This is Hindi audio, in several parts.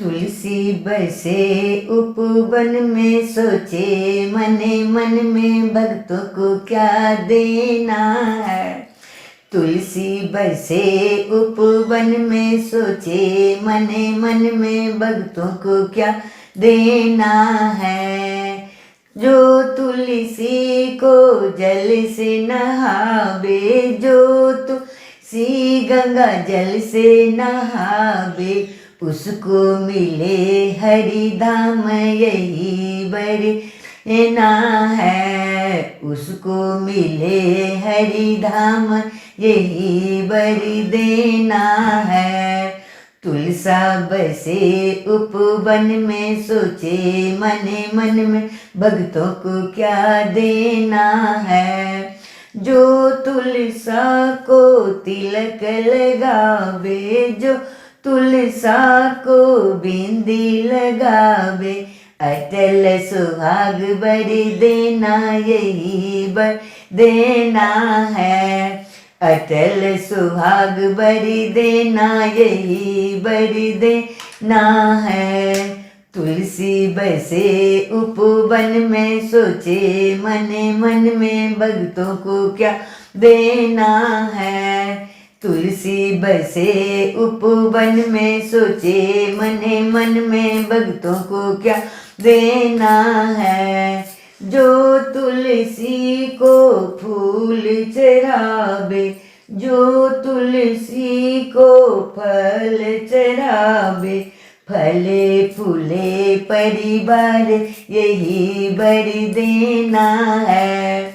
तुलसी बसे उपवन में, सोचे मने मन में भक्तों को क्या देना है। तुलसी बसे उपवन में, सोचे मने मन में भक्तों को क्या देना है। जो तुलसी को जल से नहावे, जो तुलसी गंगा जल से नहावे, उसको मिले हरि धाम यही बरना है। उसको मिले हरि धाम यही बर देना है। तुलसा बसे उपवन में, सोचे मने मन में भक्तों को क्या देना है। जो तुलसा को तिलक लगावे, जो तुलसा को बिंदी लगावे, अटल सुहाग बर देना यही बर देना है। अटल सुहाग बर देना यही बर देना है। तुलसी बसे उपवन में, सोचे मने मन में भक्तों को क्या देना है। तुलसी बसे उपवन में, सोचे मने मन में भक्तों को क्या देना है। जो तुलसी को फूल चढ़ावे, जो तुलसी को फल चढ़ावे, फले फूले परिवार यही बर देना है।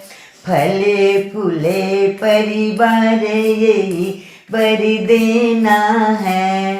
फले फूले परिवार यही बर देना है।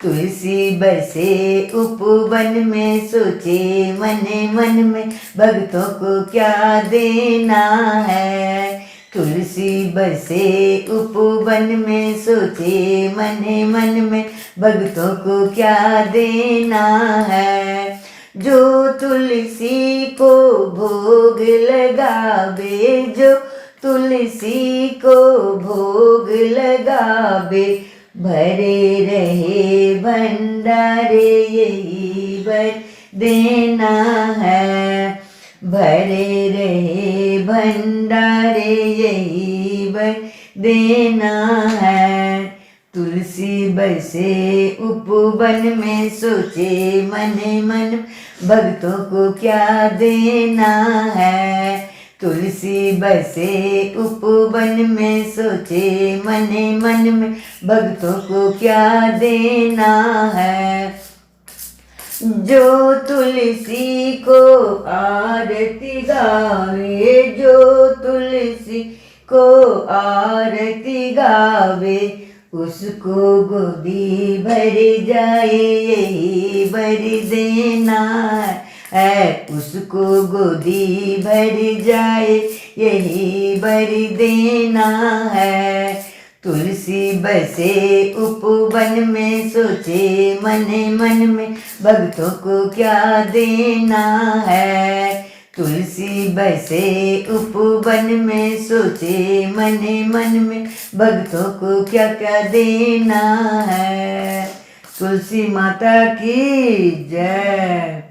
तुलसी बसे उपवन में, सोचे मने मन में भक्तों को क्या देना है। तुलसी बसे उपवन में, सोचे मने मन में भक्तों को क्या देना है। जो तुलसी को भोग लगावे, जो तुलसी को भोग लगावे, भरे रहे भंडारे यही बर देना है। भरे रहे भंडारे यही बर देना है। तुलसी बसे उपवन में, सोचे मने मन भक्तों को क्या देना है। तुलसी बसे उपवन में, सोचे मने मन में भक्तों को क्या देना है। जो तुलसी को आरती गावे, जो तुलसी को आरती गावे, उसको गोदी भर जाए यही बर देना है। उसको गोदी भर जाए यही बर देना है। तुलसी बसे उपवन में, सोचे मने मन में भक्तों को क्या देना है। तुलसी बसे उपवन में, सोचे मने मन में भक्तों को क्या क्या देना है। तुलसी माता की जय।